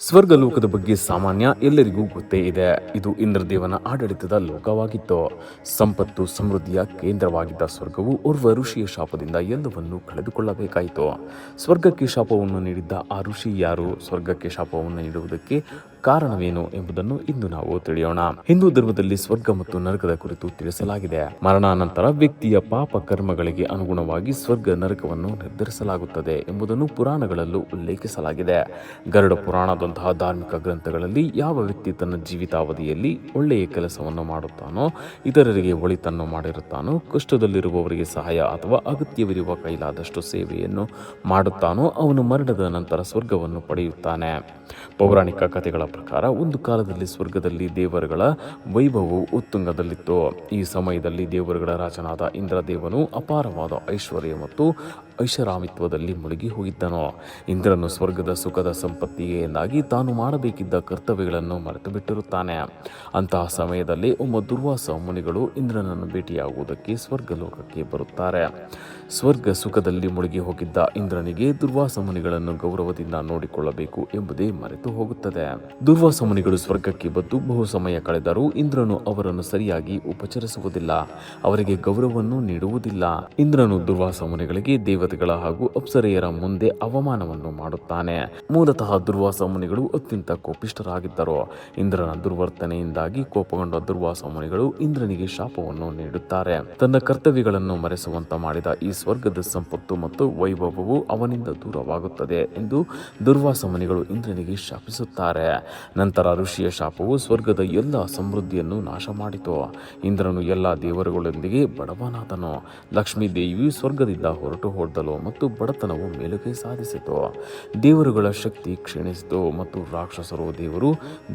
ಸ್ವರ್ಗಲೋಕದ ಬಗ್ಗೆ ಸಾಮಾನ್ಯ ಎಲ್ಲರಿಗೂ ಗೊತ್ತೇ ಇದೆ. ಇದು ಇಂದ್ರದೇವನ ಆಡಳಿತದ ಲೋಕವಾಗಿತ್ತು. ಸಂಪತ್ತು ಸಮೃದ್ಧಿಯ ಕೇಂದ್ರವಾಗಿದ್ದ ಸ್ವರ್ಗವು ಓರ್ವ ಋಷಿಯ ಶಾಪದಿಂದ ಎಲ್ಲವನ್ನೂ ಕಳೆದುಕೊಳ್ಳಬೇಕಾಯಿತು. ಸ್ವರ್ಗಕ್ಕೆ ಶಾಪವನ್ನು ನೀಡಿದ್ದ ಆ ಋಷಿ ಯಾರು? ಸ್ವರ್ಗಕ್ಕೆ ಶಾಪವನ್ನು ನೀಡುವುದಕ್ಕೆ ಕಾರಣವೇನು ಎಂಬುದನ್ನು ಇಂದು ನಾವು ತಿಳಿಯೋಣ. ಹಿಂದೂ ಧರ್ಮದಲ್ಲಿ ಸ್ವರ್ಗ ಮತ್ತು ನರಕದ ಕುರಿತು ತಿಳಿಸಲಾಗಿದೆ. ಮರಣಾನಂತರ ವ್ಯಕ್ತಿಯ ಪಾಪ ಕರ್ಮಗಳಿಗೆ ಅನುಗುಣವಾಗಿ ಸ್ವರ್ಗ ನರಕವನ್ನು ನಿರ್ಧರಿಸಲಾಗುತ್ತದೆ ಎಂಬುದನ್ನು ಪುರಾಣಗಳಲ್ಲೂ ಉಲ್ಲೇಖಿಸಲಾಗಿದೆ. ಗರುಡ ಪುರಾಣದಂತಹ ಧಾರ್ಮಿಕ ಗ್ರಂಥಗಳಲ್ಲಿ ಯಾವ ವ್ಯಕ್ತಿ ತನ್ನ ಜೀವಿತಾವಧಿಯಲ್ಲಿ ಒಳ್ಳೆಯ ಕೆಲಸವನ್ನು ಮಾಡುತ್ತಾನೋ, ಇತರರಿಗೆ ಒಳಿತನ್ನು ಮಾಡಿರುತ್ತಾನೋ, ಕಷ್ಟದಲ್ಲಿರುವವರಿಗೆ ಸಹಾಯ ಅಥವಾ ಅಗತ್ಯವಿರುವ ಕೈಲಾದಷ್ಟು ಸೇವೆಯನ್ನು ಮಾಡುತ್ತಾನೋ ಅವನು ಮರಣದ ನಂತರ ಸ್ವರ್ಗವನ್ನು ಪಡೆಯುತ್ತಾನೆ. ಪೌರಾಣಿಕ ಕಥೆಗಳ ಪ್ರಕಾರ ಒಂದು ಕಾಲದಲ್ಲಿ ಸ್ವರ್ಗದಲ್ಲಿ ದೇವರುಗಳ ವೈಭವವು ಉತ್ತುಂಗದಲ್ಲಿತ್ತು. ಈ ಸಮಯದಲ್ಲಿ ದೇವರುಗಳ ರಾಜನಾದ ಇಂದ್ರದೇವನು ಅಪಾರವಾದ ಐಶ್ವರ್ಯ ಮತ್ತು ಐಷಾರಾಮಿತ್ವದಲ್ಲಿ ಮುಳುಗಿ ಹೋಗಿದ್ದನು. ಇಂದ್ರನು ಸ್ವರ್ಗದ ಸುಖದ ಸಂಪತ್ತಿಗೆಯಿಂದಾಗಿ ತಾನು ಮಾಡಬೇಕಿದ್ದ ಕರ್ತವ್ಯಗಳನ್ನು ಮರೆತು ಬಿಟ್ಟಿರುತ್ತಾನೆ. ಅಂತಹ ಸಮಯದಲ್ಲಿ ಒಬ್ಬ ದುರ್ವಾಸ ಮುನಿಗಳು ಇಂದ್ರನನ್ನು ಭೇಟಿಯಾಗುವುದಕ್ಕೆ ಸ್ವರ್ಗಲೋಕಕ್ಕೆ ಬರುತ್ತಾರೆ. ಸ್ವರ್ಗ ಸುಖದಲ್ಲಿ ಮುಳುಗಿ ಹೋಗಿದ್ದ ಇಂದ್ರನಿಗೆ ದುರ್ವಾಸ ಮುನಿಗಳನ್ನು ಗೌರವದಿಂದ ನೋಡಿಕೊಳ್ಳಬೇಕು ಎಂಬುದೇ ಮರೆತು ಹೋಗುತ್ತದೆ. ದುರ್ವಾಸ ಮುನಿಗಳು ಸ್ವರ್ಗಕ್ಕೆ ಬಂದು ಬಹು ಸಮಯ ಕಳೆದರೂ ಇಂದ್ರನು ಅವರನ್ನು ಸರಿಯಾಗಿ ಉಪಚರಿಸುವುದಿಲ್ಲ, ಅವರಿಗೆ ಗೌರವವನ್ನು ನೀಡುವುದಿಲ್ಲ. ಇಂದ್ರನು ದುರ್ವಾಸ ಮುನಿಗಳಿಗೆ ದೇವತೆಗಳ ಹಾಗೂ ಅಪ್ಸರೆಯರ ಮುಂದೆ ಅವಮಾನವನ್ನು ಮಾಡುತ್ತಾನೆ. ಮೂಲತಃ ದುರ್ವಾಸ ಮುನಿಗಳು ಅತ್ಯಂತ ಕೋಪಿಷ್ಠರಾಗಿದ್ದರು. ಇಂದ್ರನ ದುರ್ವರ್ತನೆಯಿಂದಾಗಿ ಕೋಪಗೊಂಡ ದುರ್ವಾಸ ಮುನಿಗಳು ಇಂದ್ರನಿಗೆ ಶಾಪವನ್ನು ನೀಡುತ್ತಾರೆ. ತನ್ನ ಕರ್ತವ್ಯಗಳನ್ನು ಮರೆಸುವಂತ ಮಾಡಿದ ಈ ಸ್ವರ್ಗದ ಸಂಪತ್ತು ಮತ್ತು ವೈಭವವು ಅವನಿಂದ ದೂರವಾಗುತ್ತದೆ ಎಂದು ದುರ್ವಾಸ ಮುನಿಗಳು ಇಂದ್ರನಿಗೆ ಶಾಪಿಸುತ್ತಾರೆ. ನಂತರ ಋಷಿಯ ಶಾಪವು ಸ್ವರ್ಗದ ಎಲ್ಲ ಸಮೃದ್ಧಿಯನ್ನು ನಾಶ ಮಾಡಿತು. ಇಂದ್ರನು ಎಲ್ಲ ದೇವರುಗಳೊಂದಿಗೆ ಬಡವನಾದನು. ಲಕ್ಷ್ಮೀ ದೇವಿಯು ಸ್ವರ್ಗದಿಂದ ಹೊರಟು ಹೋದಳು ಮತ್ತು ಬಡತನವು ಮೇಲುಗೈ ಸಾಧಿಸಿತು. ದೇವರುಗಳ ಶಕ್ತಿ ಕ್ಷೀಣಿಸಿತು ಮತ್ತು ರಾಕ್ಷಸರು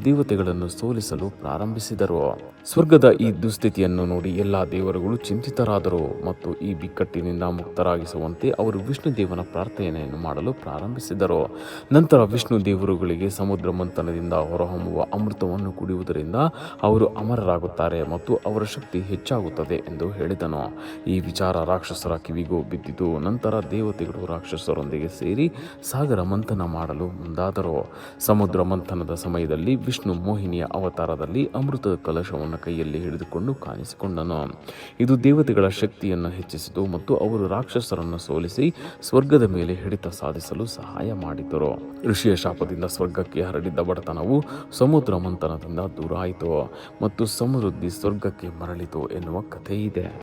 ದೇವತೆಗಳನ್ನು ಸೋಲಿಸಲು ಪ್ರಾರಂಭಿಸಿದರು. ಸ್ವರ್ಗದ ಈ ದುಸ್ಥಿತಿಯನ್ನು ನೋಡಿ ಎಲ್ಲ ದೇವರುಗಳು ಚಿಂತಿತರಾದರು ಮತ್ತು ಈ ಬಿಕ್ಕಟ್ಟಿನಿಂದ ಮುಕ್ತರಾಗಿಸುವಂತೆ ಅವರು ವಿಷ್ಣು ದೇವನ ಪ್ರಾರ್ಥನೆಯನ್ನು ಮಾಡಲು ಪ್ರಾರಂಭಿಸಿದರು. ನಂತರ ವಿಷ್ಣು ದೇವರುಗಳಿಗೆ ಸಮುದ್ರ ಮಂಥನದಿಂದ ಹೊರಹೊಮ್ಮುವ ಅಮೃತವನ್ನು ಕುಡಿಯುವುದರಿಂದ ಅವರು ಅಮರರಾಗುತ್ತಾರೆ ಮತ್ತು ಅವರ ಶಕ್ತಿ ಹೆಚ್ಚಾಗುತ್ತದೆ ಎಂದು ಹೇಳಿದನು. ಈ ವಿಚಾರ ರಾಕ್ಷಸರ ಕಿವಿಗೂ ಬಿದ್ದಿತು. ನಂತರ ದೇವತೆಗಳು ರಾಕ್ಷಸರೊಂದಿಗೆ ಸೇರಿ ಸಾಗರ ಮಂಥನ ಮಾಡಲು ಮುಂದಾದರು. ಸಮುದ್ರ ಮಂಥನದ ಸಮಯದಲ್ಲಿ ವಿಷ್ಣು ಮೋಹಿನಿಯ ಅವತಾರದಲ್ಲಿ ಅಮೃತದ ಕಲಶವನ್ನು ಕೈಯಲ್ಲಿ ಹಿಡಿದುಕೊಂಡು ಕಾಣಿಸಿಕೊಂಡನು. ಇದು ದೇವತೆಗಳ ಶಕ್ತಿಯನ್ನು ಹೆಚ್ಚಿಸಿತು ಮತ್ತು ಅವರು ರಾಕ್ಷಸರನ್ನು ಸೋಲಿಸಿ ಸ್ವರ್ಗದ ಮೇಲೆ ಹಿಡಿತ ಸಾಧಿಸಲು ಸಹಾಯ ಮಾಡಿದರು. ಋಷಿಯ ಶಾಪದಿಂದ ಸ್ವರ್ಗಕ್ಕೆ ಹರಡಿದ್ದ ಬಡತನವು ಸಮುದ್ರ ಮಂಥನದಿಂದ ದೂರ ಆಯಿತು ಮತ್ತು ಸಮೃದ್ಧಿ ಸ್ವರ್ಗಕ್ಕೆ ಮರಳಿತು ಎನ್ನುವ ಕಥೆ ಇದೆ.